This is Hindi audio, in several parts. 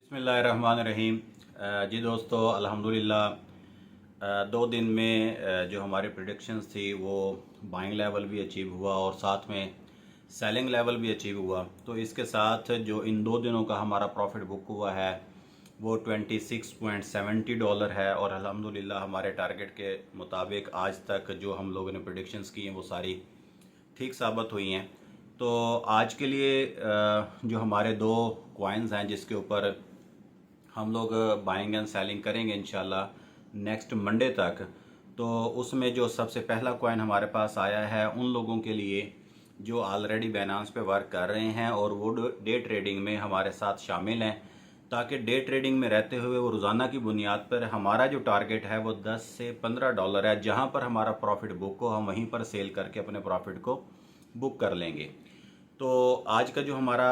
बिस्मिल्लाहिर्रहमानिर्रहीम। जी दोस्तों, अल्हम्दुलिल्लाह 2 दिन में जो हमारी प्रेडिक्शंस थी वो बाइंग लेवल भी अचीव हुआ और साथ में सेलिंग लेवल भी अचीव हुआ। तो इसके साथ जो इन 2 दिनों का हमारा प्रॉफिट बुक हुआ है वो $26.70 है और अल्हम्दुलिल्लाह हमारे टारगेट के मुताबिक आज तक जो हम लोगों ने प्रेडिक्शंस की हैं वो सारी ठीक साबित हुई हैं। तो आज के लिए जो हमारे 2 कॉइन्स हैं जिसके ऊपर हम लोग बाइंग एंड सेलिंग करेंगे इंशाल्लाह नेक्स्ट मंडे तक। तो उसमें जो सबसे पहला कॉइन हमारे पास आया है उन लोगों के लिए जो ऑलरेडी बाइनेंस पे वर्क कर रहे हैं और वो डे ट्रेडिंग में हमारे साथ शामिल हैं, ताकि डे ट्रेडिंग में रहते हुए वो रोज़ाना की बुनियाद पर हमारा जो टारगेट है वो $10 से $15 है। जहां पर हमारा प्रॉफिट बुक हो हम वहीं पर सेल करके अपने प्रॉफिट को बुक कर लेंगे। तो आज का जो हमारा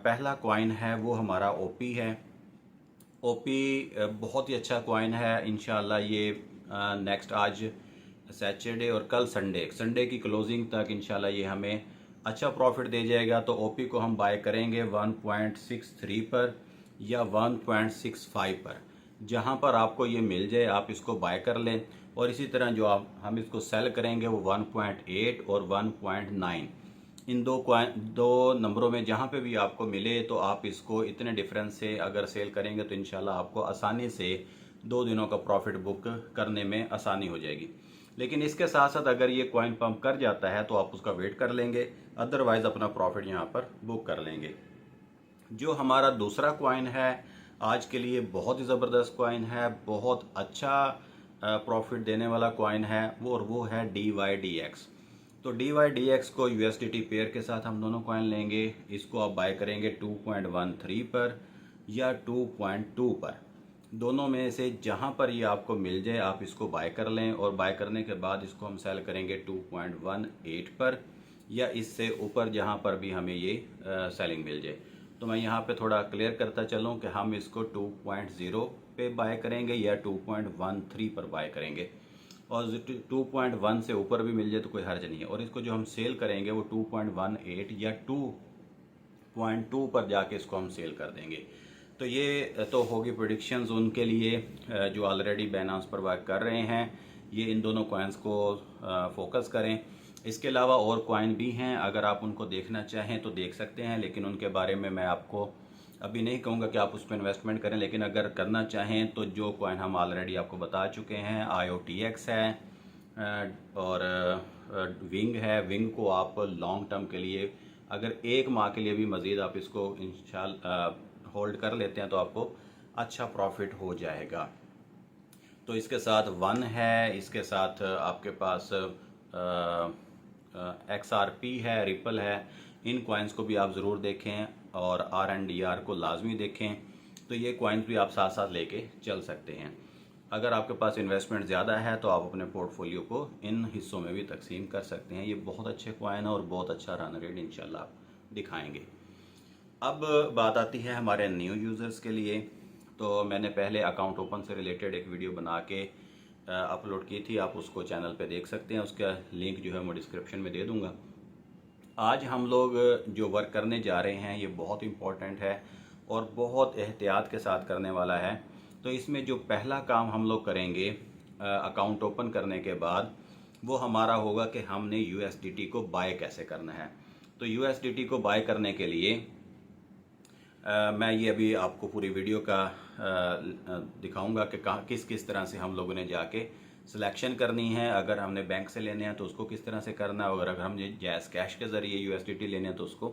पहला कॉइन है वो हमारा ओपी है। ओपी बहुत ही अच्छा कॉइन है। इंशाल्लाह ये नेक्स्ट आज सैटरडे और कल संडे की क्लोजिंग तक इंशाल्लाह ये हमें अच्छा प्रॉफिट दे जाएगा। तो ओपी को हम बाय करेंगे 1.63 पर या 1.65 पर। जहां पर आपको ये मिल जाए आप इसको बाय कर लें। और इसी तरह जो हम इसको सेल करेंगे वो 1.8 और 1.9, इन दो नंबरों में जहाँ पे भी आपको मिले तो आप इसको इतने डिफरेंस से अगर सेल करेंगे तो इंशाल्लाह आपको आसानी से 2 दिनों का प्रॉफिट बुक करने में आसानी हो जाएगी। लेकिन इसके साथ साथ अगर ये कॉइन पंप कर जाता है तो आप उसका वेट कर लेंगे, अदरवाइज अपना प्रॉफिट यहाँ पर बुक कर लेंगे। जो हमारा दूसरा कॉइन है आज के लिए बहुत ही ज़बरदस्त कॉइन है, बहुत अच्छा प्रॉफिट देने वाला कॉइन है वो है DYDX। तो DYDX को USDT पेयर के साथ हम दोनों कॉइन लेंगे। इसको आप बाय करेंगे 2.13 पर या 2.2 पर। दोनों में से जहां पर ये आपको मिल जाए आप इसको बाय कर लें और बाय करने के बाद इसको हम सेल करेंगे 2.18 पर या इससे ऊपर जहां पर भी हमें ये सेलिंग मिल जाए। तो मैं यहाँ पे थोड़ा क्लियर करता चलूँ कि हम इसको 2.0 पे बाय करेंगे या 2.13 पर बाय करेंगे और 2.1 से ऊपर भी मिल जाए तो कोई हर्ज नहीं है। और इसको जो हम सेल करेंगे वो 2.18 या 2.2 पर जाके इसको हम सेल कर देंगे। तो ये तो होगी प्रेडिक्शंस उनके लिए जो ऑलरेडी बाइनेंस पर वर्क कर रहे हैं। ये इन दोनों कॉइन्स को फोकस करें। इसके अलावा और कॉइन भी हैं, अगर आप उनको देखना चाहें तो देख सकते हैं, लेकिन उनके बारे में मैं आपको अभी नहीं कहूँगा कि आप उस पर इन्वेस्टमेंट करें। लेकिन अगर करना चाहें तो जो कॉइन हम ऑलरेडी आपको बता चुके हैं, IOTX है और विंग है। विंग को आप लॉन्ग टर्म के लिए अगर 1 माह के लिए भी मज़ीद आप इसको इंशाल्लाह होल्ड कर लेते हैं तो आपको अच्छा प्रॉफिट हो जाएगा। तो इसके साथ वन है, इसके साथ आपके पास XRP है, रिपल है। इन कॉइन्स को भी आप ज़रूर देखें और RNDR को लाजमी देखें। तो ये कॉइन्स भी आप साथ साथ लेके चल सकते हैं। अगर आपके पास इन्वेस्टमेंट ज़्यादा है तो आप अपने पोर्टफोलियो को इन हिस्सों में भी तकसीम कर सकते हैं। ये बहुत अच्छे कॉइन है और बहुत अच्छा रन रेट इंशाल्लाह दिखाएंगे। अब बात आती है हमारे न्यू यूज़र्स के लिए। तो मैंने पहले अकाउंट ओपन से रिलेटेड एक वीडियो बना के अपलोड की थी, आप उसको चैनल पे देख सकते हैं। उसका लिंक जो है मैं डिस्क्रिप्शन में दे दूंगा। आज हम लोग जो वर्क करने जा रहे हैं ये बहुत इम्पोर्टेंट है और बहुत एहतियात के साथ करने वाला है। तो इसमें जो पहला काम हम लोग करेंगे अकाउंट ओपन करने के बाद वो हमारा होगा कि हमने USDT को बाय कैसे करना है। तो USDT को बाय करने के लिए मैं ये अभी आपको पूरी वीडियो का दिखाऊंगा कि किस किस तरह से हम लोगों ने जाके सिलेक्शन करनी है। अगर हमने बैंक से लेने हैं तो उसको किस तरह से करना है और अगर हमने जैज़ कैश के ज़रिए USDT लेने हैं तो उसको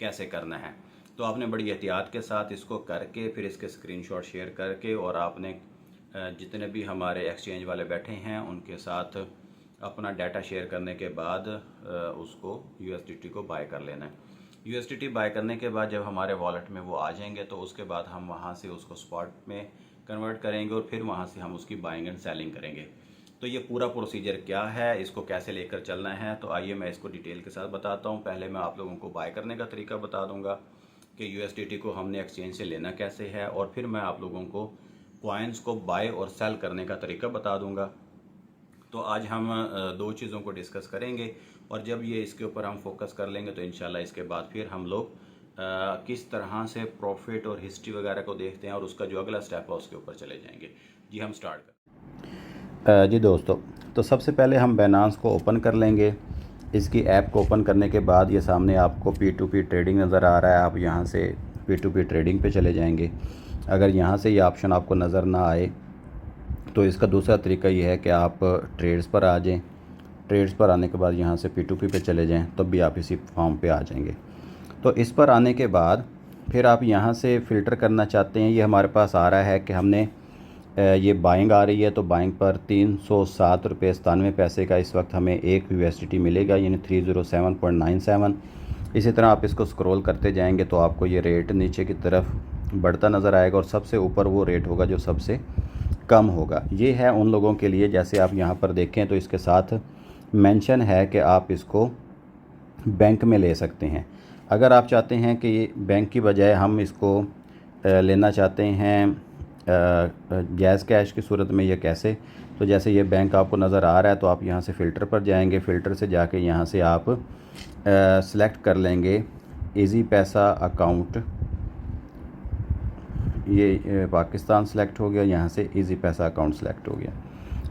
कैसे करना है। तो आपने बड़ी एहतियात के साथ इसको करके फिर इसके स्क्रीनशॉट शेयर करके और आपने जितने भी हमारे एक्सचेंज वाले बैठे हैं उनके साथ अपना डाटा शेयर करने के बाद उसको USDT को बाय कर लेना है। USDT बाय करने के बाद जब हमारे वॉलेट में वो आ जाएंगे तो उसके बाद हम वहाँ से उसको स्पॉट में कन्वर्ट करेंगे और फिर वहाँ से हम उसकी बाइंग एंड सेलिंग करेंगे। तो ये पूरा प्रोसीजर क्या है, इसको कैसे लेकर चलना है, तो आइए मैं इसको डिटेल के साथ बताता हूँ। पहले मैं आप लोगों को बाय करने का तरीका बता दूँगा कि USDT को हमने एक्सचेंज से लेना कैसे है, और फिर मैं आप लोगों को कॉइन्स को बाय और सेल करने का तरीका बता दूँगा। तो आज हम 2 चीज़ों को डिस्कस करेंगे और जब ये इसके ऊपर हम फोकस कर लेंगे तो इंशाल्लाह इसके बाद फिर हम लोग किस तरह से प्रॉफिट और हिस्ट्री वगैरह को देखते हैं और उसका जो अगला स्टेप है उसके ऊपर चले जाएंगे। जी हम स्टार्ट कर जी दोस्तों, तो सबसे पहले हम बाइनेंस को ओपन कर लेंगे। इसकी ऐप को ओपन करने के बाद ये सामने आपको P2P ट्रेडिंग नज़र आ रहा है। आप यहाँ से P2P ट्रेडिंग पे चले जाएंगे। अगर यहाँ से ये ऑप्शन आपको नज़र ना आए तो इसका दूसरा तरीका ये है कि आप ट्रेड्स पर आ जाएं। ट्रेड्स पर आने के बाद यहाँ से P2P पे चले जाएं, तब भी आप इसी फॉर्म पे आ जाएंगे। तो इस पर आने के बाद फिर आप यहाँ से फ़िल्टर करना चाहते हैं। ये हमारे पास आ रहा है कि हमने ये बाइंग आ रही है, तो बाइंग पर 307 रुपये 97 पैसे का इस वक्त हमें एक USDT मिलेगा, यानी 307.97। इसी तरह आप इसको स्क्रॉल करते जाएंगे तो आपको ये रेट नीचे की तरफ बढ़ता नज़र आएगा और सबसे ऊपर वो रेट होगा जो सबसे कम होगा। ये है उन लोगों के लिए, जैसे आप यहाँ पर देखें तो इसके साथ मेंशन है कि आप इसको बैंक में ले सकते हैं। अगर आप चाहते हैं कि बैंक की बजाय हम इसको लेना चाहते हैं गैस कैश की सूरत में, या कैसे, तो जैसे ये बैंक आपको नज़र आ रहा है तो आप यहाँ से फ़िल्टर पर जाएंगे। फ़िल्टर से जाके यहाँ से आप सेलेक्ट कर लेंगे इजी पैसा अकाउंट। ये पाकिस्तान सेलेक्ट हो गया, यहाँ से इजी पैसा अकाउंट सेलेक्ट हो गया।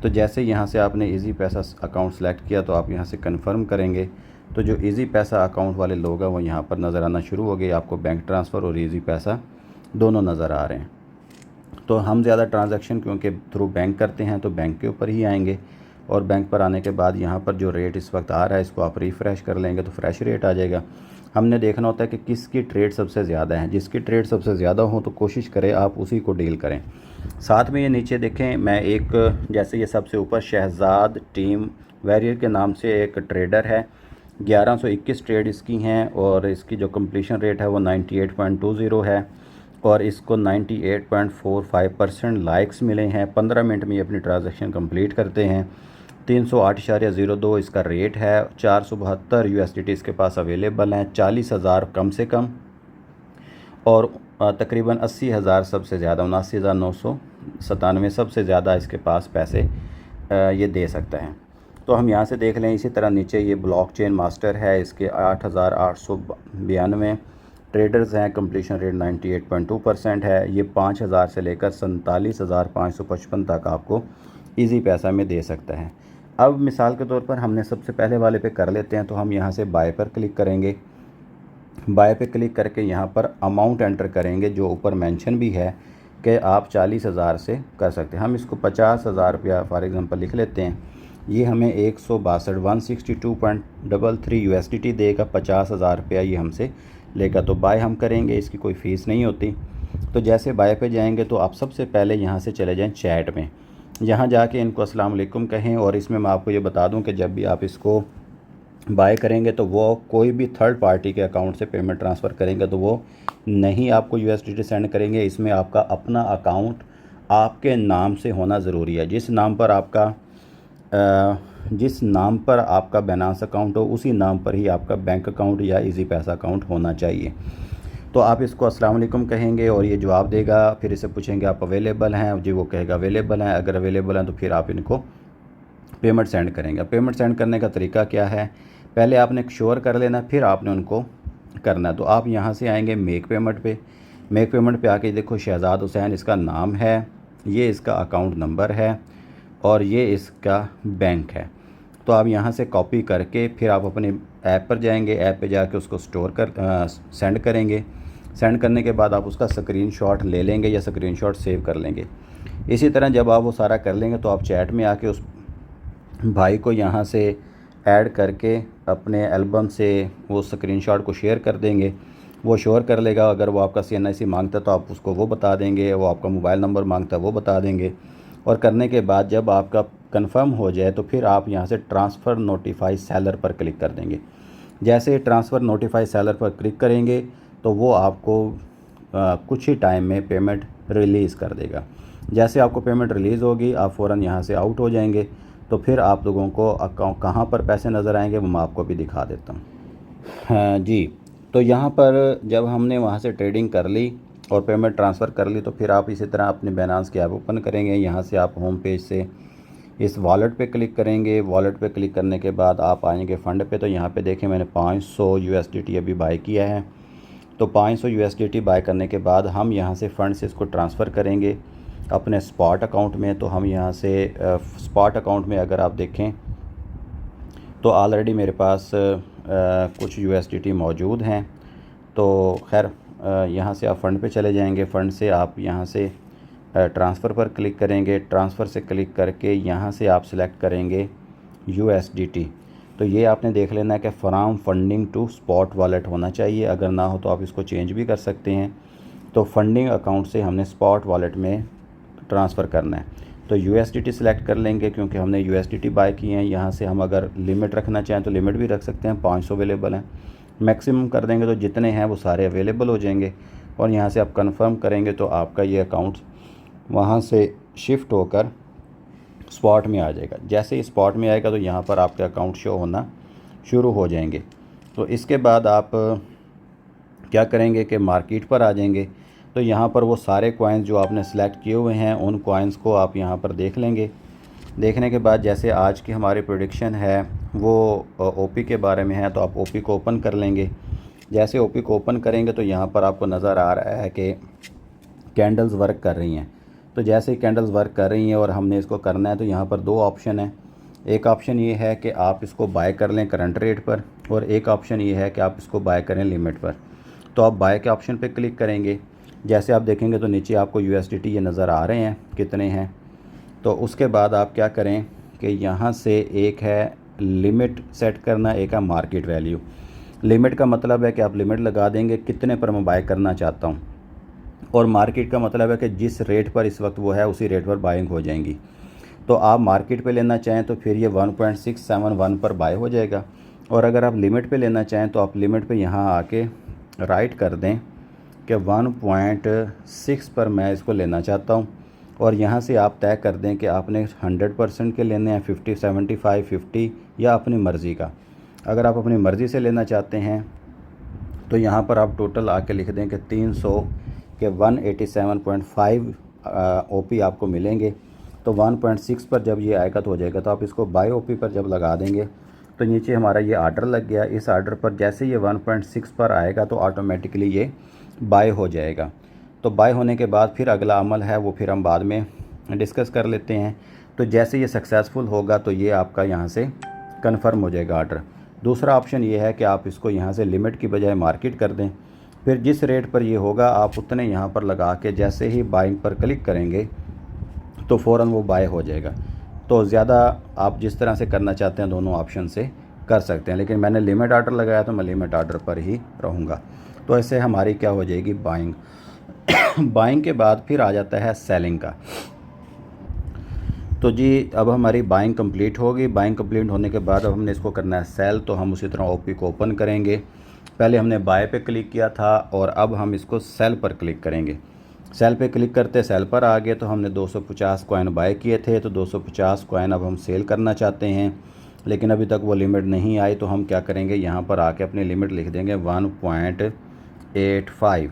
तो जैसे यहाँ से आपने इजी पैसा अकाउंट सेलेक्ट किया तो आप यहाँ से कंफर्म करेंगे, तो जो इजी पैसा अकाउंट वाले लोग हैं वो यहाँ पर नज़र आना शुरू हो गए। आपको बैंक ट्रांसफ़र और इजी पैसा दोनों नज़र आ रहे हैं। तो हम ज़्यादा ट्रांजैक्शन क्योंकि थ्रू बैंक करते हैं तो बैंक के ऊपर ही आएंगे, और बैंक पर आने के बाद यहाँ पर जो रेट इस वक्त आ रहा है इसको आप रिफ़्रेश कर लेंगे तो फ्रेश रेट आ जाएगा। हमने देखना होता है कि किसकी ट्रेड सबसे ज़्यादा है। जिसकी ट्रेड सबसे ज़्यादा हो तो कोशिश करें आप उसी को डील करें। साथ में ये नीचे देखें, मैं एक, जैसे ये सबसे ऊपर शहजाद टीम वैरियर के नाम से एक ट्रेडर है, 1121 ट्रेड इसकी हैं और इसकी जो कंप्लीशन रेट है वो 98.20 है और इसको 98.45% लाइक्स मिले हैं। 15 मिनट में ये अपनी ट्रांजैक्शन कंप्लीट करते हैं। 308.02 इसका रेट है। 472 USDT इसके पास अवेलेबल हैं। 40,000 कम से कम और तकरीबन 80,000 सबसे ज़्यादा, 79,997 सबसे ज़्यादा इसके पास पैसे ये दे सकता है। तो हम यहाँ से देख लें। इसी तरह नीचे ये ब्लॉकचेन मास्टर है, इसके 8,892 ट्रेडर्स हैं। कंप्लीशन रेट 98.2% है। ये 5,000 से लेकर 47,555 तक आपको इजी पैसा में दे सकता है। अब मिसाल के तौर पर हमने सबसे पहले वाले पे कर लेते हैं, तो हम यहाँ से बाय पर क्लिक करेंगे। बाय पे क्लिक करके यहाँ पर अमाउंट एंटर करेंगे, जो ऊपर मेंशन भी है कि आप 40,000 से कर सकते हैं। हम इसको 50,000 रुपया फॉर एग्ज़ाम्पल लिख लेते हैं। ये हमें 162.162.33 USDT देगा। 50,000 रुपया ये हमसे लेगा, तो बाय हम करेंगे, इसकी कोई फ़ीस नहीं होती। तो जैसे बाय पे जाएंगे तो आप सबसे पहले यहाँ से चले जाएं चैट में। यहाँ जाके इनको अस्सलाम वालेकुम कहें, और इसमें मैं आपको ये बता दूँ कि जब भी आप इसको बाय करेंगे तो वो कोई भी थर्ड पार्टी के अकाउंट से पेमेंट ट्रांसफ़र करेंगे तो वो नहीं आपको USDT सेंड करेंगे। इसमें आपका अपना अकाउंट आपके नाम से होना ज़रूरी है। जिस नाम पर आपका बाइनेंस अकाउंट हो उसी नाम पर ही आपका बैंक अकाउंट या इजी पैसा अकाउंट होना चाहिए। तो आप इसको अस्सलाम वालेकुम कहेंगे और ये जवाब देगा। फिर इसे पूछेंगे आप अवेलेबल हैं, जी वो कहेगा अवेलेबल हैं। अगर अवेलेबल हैं तो फिर आप इनको पेमेंट सेंड करेंगे। पेमेंट सेंड करने का तरीका क्या है, पहले आपने श्योर कर लेना, फिर आपने उनको करना। तो आप यहाँ से आएंगे मेक पेमेंट पे। मेक पेमेंट पे आके देखो शहजाद हुसैन इसका नाम है, ये इसका अकाउंट नंबर है और ये इसका बैंक है। तो आप यहाँ से कॉपी करके फिर आप अपने ऐप पर जाएंगे। ऐप पे जाके उसको सेंड करेंगे। सेंड करने के बाद आप उसका स्क्रीनशॉट ले लेंगे या स्क्रीनशॉट सेव कर लेंगे। इसी तरह जब आप वो सारा कर लेंगे तो आप चैट में आके उस भाई को यहाँ से ऐड करके अपने एल्बम से वो स्क्रीनशॉट को शेयर कर देंगे। वो शेयर कर लेगा। अगर वो आपका CNIC मांगता है तो आप उसको वो बता देंगे, वो आपका मोबाइल नंबर मांगता है वो बता देंगे। और करने के बाद जब आपका कंफर्म हो जाए तो फिर आप यहाँ से ट्रांसफ़र नोटिफाई सेलर पर क्लिक कर देंगे। जैसे ट्रांसफ़र नोटिफाई सेलर पर क्लिक करेंगे तो वो आपको कुछ ही टाइम में पेमेंट रिलीज़ कर देगा। जैसे आपको पेमेंट रिलीज़ होगी आप फ़ौरन यहाँ से आउट हो जाएंगे। तो फिर आप लोगों को अकाउंट कहाँ पर पैसे नज़र आएंगे वो मैं आपको भी दिखा देता हूँ। हाँ जी, तो यहाँ पर जब हमने वहाँ से ट्रेडिंग कर ली और पेमेंट ट्रांसफ़र कर ली तो फिर आप इसी तरह अपने बाइनेंस की ऐप ओपन करेंगे। यहाँ से आप होम पेज से इस वॉलेट पे क्लिक करेंगे। वॉलेट पे क्लिक करने के बाद आप आएंगे फ़ंड पे। तो यहाँ पे देखें मैंने 500 USDT अभी बाय किया है। तो 500 USDT बाय करने के बाद हम यहाँ से फ़ंड से इसको ट्रांसफ़र करेंगे अपने स्पॉट अकाउंट में। तो हम यहाँ से स्पॉट अकाउंट में अगर आप देखें तो ऑलरेडी मेरे पास कुछ USDT मौजूद हैं। तो खैर यहाँ से आप फ़ंड पे चले जाएंगे। फ़ंड से आप यहाँ से ट्रांसफ़र पर क्लिक करेंगे। ट्रांसफ़र से क्लिक करके यहाँ से आप सिलेक्ट करेंगे USDT। तो ये आपने देख लेना है कि from funding to spot wallet होना चाहिए। अगर ना हो तो आप इसको चेंज भी कर सकते हैं। तो फंडिंग अकाउंट से हमने स्पॉट वॉलेट में ट्रांसफ़र करना है। तो USDT सिलेक्ट कर लेंगे क्योंकि हमने USDT बाय किए हैं। यहाँ से हम अगर लिमिट रखना चाहें तो लिमिट भी रख सकते हैं, 500 अवेलेबल हैं। मैक्सिमम कर देंगे तो जितने हैं वो सारे अवेलेबल हो जाएंगे। और यहाँ से आप कंफर्म करेंगे तो आपका ये अकाउंट वहाँ से शिफ्ट होकर स्पॉट में आ जाएगा। जैसे ही स्पॉट में आएगा तो यहाँ पर आपके अकाउंट शो होना शुरू हो जाएंगे। तो इसके बाद आप क्या करेंगे कि मार्केट पर आ जाएंगे। तो यहाँ पर वो सारे कॉइन्स जो आपने सेलेक्ट किए हुए हैं उन कॉइन्स को आप यहाँ पर देख लेंगे। देखने के बाद जैसे आज की हमारी प्रेडिक्शन है वो OP के बारे में है, तो आप OP को ओपन कर लेंगे। जैसे OP को ओपन करेंगे तो यहाँ पर आपको नज़र आ रहा है कि कैंडल्स वर्क कर रही हैं। तो जैसे ही कैंडल्स वर्क कर रही हैं और हमने इसको करना है तो यहाँ पर दो ऑप्शन है। एक ऑप्शन ये है कि आप इसको बाय कर लें करंट रेट पर, और एक ऑप्शन ये है कि आप इसको बाय करें लिमिट पर। तो आप बाय के ऑप्शन पे क्लिक करेंगे। जैसे आप देखेंगे तो नीचे आपको USDT ये नज़र आ रहे हैं कितने हैं। तो उसके बाद आप क्या करें कि यहाँ से एक है लिमिट सेट करना, एक है मार्केट वैल्यू। लिमिट का मतलब है कि आप लिमिट लगा देंगे कितने पर मैं बाय करना चाहता हूँ, और मार्केट का मतलब है कि जिस रेट पर इस वक्त वो है उसी रेट पर बाइंग हो जाएंगी। तो आप मार्केट पे लेना चाहें तो फिर ये 1.671 पर बाय हो जाएगा, और अगर आप लिमिट पे लेना चाहें तो आप लिमिट पे यहाँ आके राइट कर दें कि 1.6 पर मैं इसको लेना चाहता हूँ। और यहाँ से आप तय कर दें कि आपने 100% के लेने हैं, 50, 75, 50 या अपनी मर्ज़ी का। अगर आप अपनी मर्ज़ी से लेना चाहते हैं तो यहाँ पर आप टोटल आके लिख दें कि 300 के 187.5 OP आपको मिलेंगे। तो 1.6 पर जब ये आएगा तो हो जाएगा। तो आप इसको बाय OP पर जब लगा देंगे तो नीचे हमारा ये आर्डर लग गया। इस आर्डर पर जैसे ये 1.6 पर आएगा तो ऑटोमेटिकली ये बाय हो जाएगा। तो बाय होने के बाद फिर अगला अमल है वो फिर हम बाद में डिस्कस कर लेते हैं। तो जैसे ये सक्सेसफुल होगा तो ये आपका यहाँ से कन्फर्म हो जाएगा आर्डर। दूसरा ऑप्शन ये है कि आप इसको यहाँ से लिमिट की बजाय मार्केट कर दें। फिर जिस रेट पर ये होगा आप उतने यहाँ पर लगा के जैसे ही बाइंग पर क्लिक करेंगे तो फ़ौरन वो बाय हो जाएगा। तो ज़्यादा आप जिस तरह से करना चाहते हैं दोनों ऑप्शन से कर सकते हैं, लेकिन मैंने लिमिट आर्डर लगाया तो मैं लिमिट आर्डर पर ही रहूँगा। तो ऐसे हमारी क्या हो जाएगी बाइंग। बाइंग के बाद फिर आ जाता है सेलिंग का। तो जी अब हमारी बाइंग कंप्लीट होगी। बाइंग कंप्लीट होने के बाद अब हमने इसको करना है सेल। तो हम उसी तरह OP को ओपन करेंगे। पहले हमने बाय पे क्लिक किया था और अब हम इसको सेल पर क्लिक करेंगे। सेल पे क्लिक करते सेल पर आ गए। तो हमने 250 कॉइन बाय किए थे, तो 250 कॉइन अब हम सेल करना चाहते हैं, लेकिन अभी तक वो लिमिट नहीं आई। तो हम क्या करेंगे, यहाँ पर आके अपनी लिमिट लिख देंगे 1.85।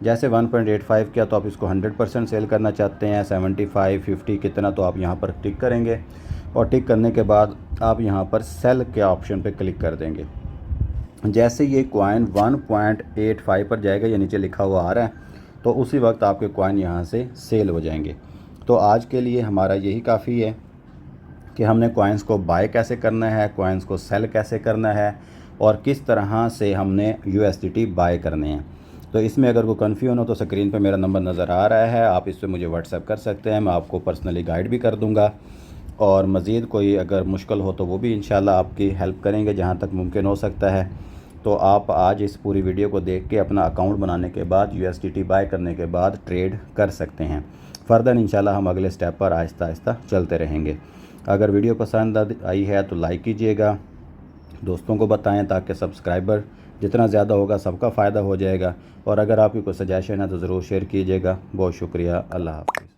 जैसे 1.85 किया तो आप इसको 100% सेल करना चाहते हैं, 75, 50 कितना, तो आप यहाँ पर टिक करेंगे। और टिक करने के बाद आप यहाँ पर सेल के ऑप्शन पे क्लिक कर देंगे। जैसे ये कॉइन 1.85 पर जाएगा, ये नीचे लिखा हुआ आ रहा है, तो उसी वक्त आपके कॉइन यहाँ से सेल हो जाएंगे। तो आज के लिए हमारा यही काफ़ी है कि हमने कॉइन्स को बाय कैसे करना है, कॉइन्स को सेल कैसे करना है, और किस तरह से हमने USDT बाय करने हैं। तो इसमें अगर कोई कन्फ्यूजन हो तो स्क्रीन पे मेरा नंबर नज़र आ रहा है, आप इस पर मुझे व्हाट्सएप कर सकते हैं, मैं आपको पर्सनली गाइड भी कर दूँगा। और मज़ीद कोई अगर मुश्किल हो तो वो भी इंशाल्लाह आपकी हेल्प करेंगे जहाँ तक मुमकिन हो सकता है। तो आप आज इस पूरी वीडियो को देख के अपना अकाउंट बनाने के बाद USDT बाय करने के बाद ट्रेड कर सकते हैं। फ़र्दर इंशाल्लाह हम अगले स्टेप पर आहिस्ता आहिस्ता चलते रहेंगे। अगर वीडियो पसंद आई है तो लाइक कीजिएगा, दोस्तों को बताएं ताकि सब्सक्राइबर जितना ज़्यादा होगा सबका फ़ायदा हो जाएगा। और अगर आपकी कोई सजेशन है तो ज़रूर शेयर कीजिएगा। बहुत शुक्रिया। अल्लाह हाफ़िज़।